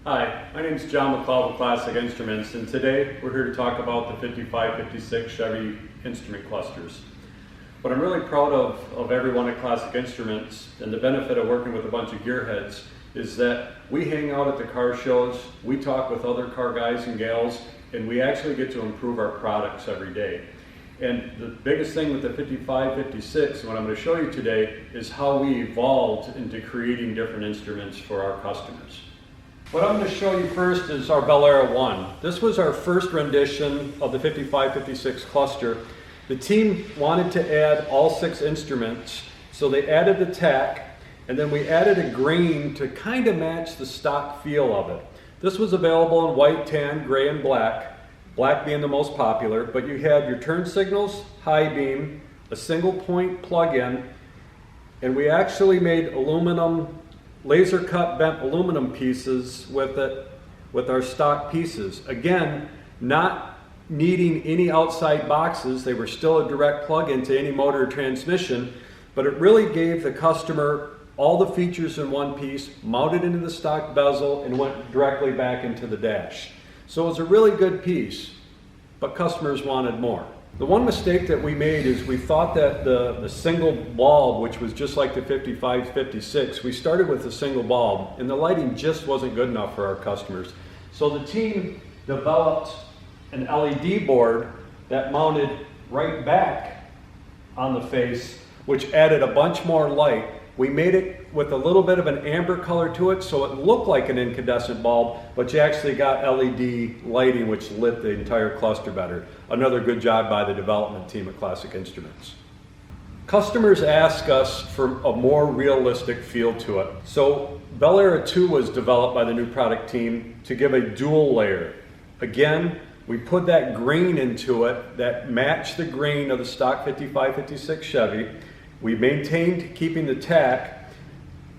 Hi, my name is John McLeod with Classic Instruments, and today we're here to talk about the 55-56 Chevy instrument clusters. What I'm really proud of everyone at Classic Instruments, and the benefit of working with a bunch of gearheads, is that we hang out at the car shows, we talk with other car guys and gals, and we actually get to improve our products every day. And the biggest thing with the 55-56, what I'm going to show you today, is how we evolved into creating different instruments for our customers. What I'm going to show you first is our Bel Era 1. This was our first rendition of the 55-56 cluster. The team wanted to add all 6 instruments, so they added the tack, and then we added a green to kind of match the stock feel of it. This was available in white, tan, gray, and black, black being the most popular, but you had your turn signals, high beam, a single point plug-in, and we actually made aluminum laser cut bent aluminum pieces with it, with our stock pieces. Again, not needing any outside boxes. They were still a direct plug into any motor or transmission, but it really gave the customer all the features in one piece, mounted into the stock bezel, and went directly back into the dash. So it was a really good piece, but customers wanted more. The one mistake that we made is we thought that the single bulb, which was just like the 55-56, we started with a single bulb, and the lighting just wasn't good enough for our customers. So the team developed an LED board that mounted right back on the face, which added a bunch more light. We made it with a little bit of an amber color to it, so it looked like an incandescent bulb, but you actually got LED lighting, which lit the entire cluster better. Another good job by the development team at Classic Instruments. Customers ask us for a more realistic feel to it. So Bel Era 2 was developed by the new product team to give a dual layer. Again, we put that green into it that matched the green of the stock 55-56 Chevy. We maintained keeping the tack,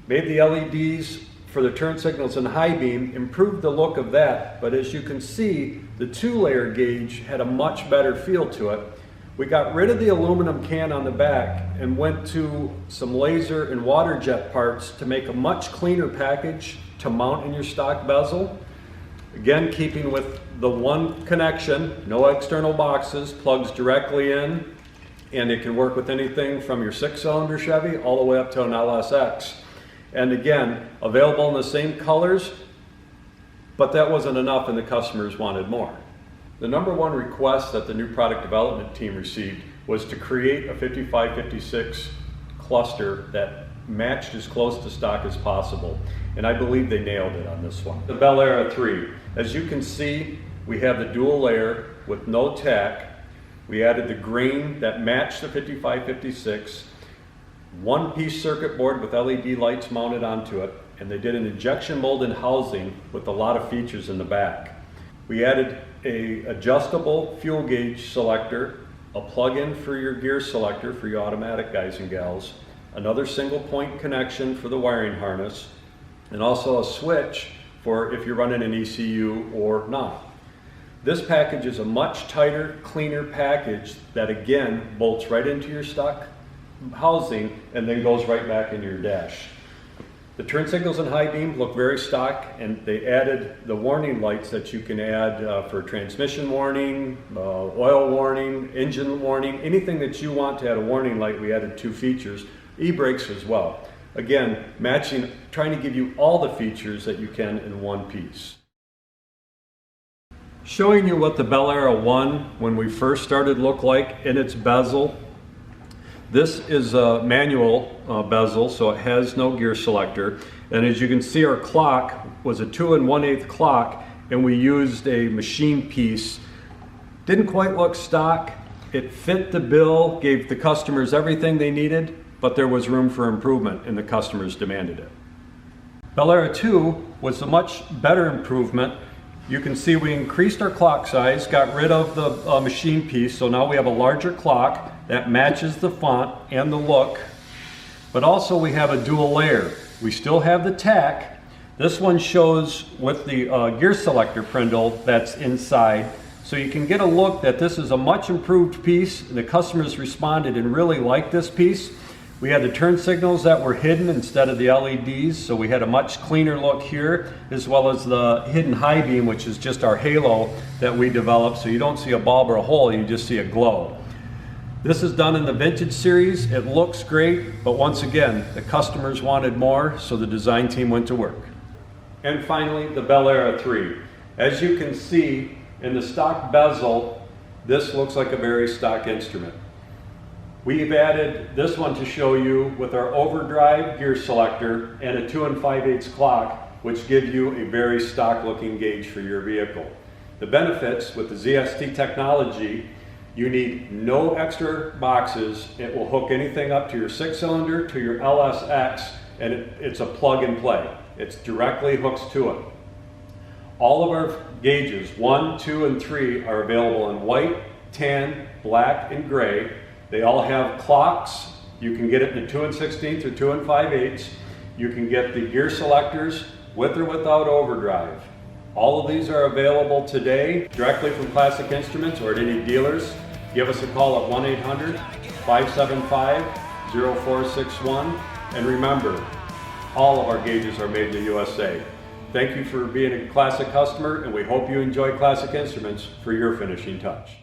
made the LEDs for the turn signals and high beam, improved the look of that, but as you can see, the 2-layer gauge had a much better feel to it. We got rid of the aluminum can on the back and went to some laser and water jet parts to make a much cleaner package to mount in your stock bezel. Again, keeping with the one connection, no external boxes, plugs directly in, and it can work with anything from your 6-cylinder Chevy all the way up to an LSX. And again, available in the same colors, but that wasn't enough and the customers wanted more. The number one request that the new product development team received was to create a 55-56 cluster that matched as close to stock as possible. And I believe they nailed it on this one. The Bel Era 3. As you can see, we have the dual layer with no tack. We added the green that matched the 55-56, one-piece circuit board with LED lights mounted onto it, and they did an injection molded housing with a lot of features in the back. We added a adjustable fuel gauge selector, a plug-in for your gear selector for your automatic guys and gals, another single point connection for the wiring harness, and also a switch for if you're running an ECU or not. This package is a much tighter, cleaner package that again bolts right into your stock housing and then goes right back into your dash. The turn signals and high beam look very stock, and they added the warning lights that you can add for transmission warning, oil warning, engine warning, anything that you want to add a warning light. We added 2 features, e-brakes as well. Again, matching, trying to give you all the features that you can in one piece. Showing you what the Bel Era 1 when we first started looked like in its bezel. This is a manual bezel, so it has no gear selector. And as you can see, our clock was a 2 1/8 clock, and we used a machine piece. Didn't quite look stock. It fit the bill, gave the customers everything they needed, but there was room for improvement, and the customers demanded it. Bel Era 2 was a much better improvement. You can see we increased our clock size, got rid of the machine piece, so now we have a larger clock that matches the font and the look, but also we have a dual layer. We still have the tack. This one shows with the gear selector prindle that's inside, so you can get a look that this is a much improved piece. The customers responded and really liked this piece. We had the turn signals that were hidden instead of the LEDs, so we had a much cleaner look here, as well as the hidden high beam, which is just our halo that we developed, so you don't see a bulb or a hole, you just see a glow. This is done in the Vintage series. It looks great, but once again, the customers wanted more, so the design team went to work. And finally, the Bel Era 3. As you can see in the stock bezel, this looks like a very stock instrument. We've added this one to show you with our overdrive gear selector and a 2 5/8 clock, which give you a very stock looking gauge for your vehicle. The benefits with the ZST technology, you need no extra boxes. It will hook anything up to your 6-cylinder, to your LSX, and it's a plug and play. It directly hooks to it. All of our gauges, 1, 2, and 3, are available in white, tan, black, and gray. They all have clocks. You can get it in the 2 1/16 or 2 5/8. You can get the gear selectors with or without overdrive. All of these are available today directly from Classic Instruments or at any dealers. Give us a call at 1-800-575-0461. And remember, all of our gauges are made in the USA. Thank you for being a Classic customer, and we hope you enjoy Classic Instruments for your finishing touch.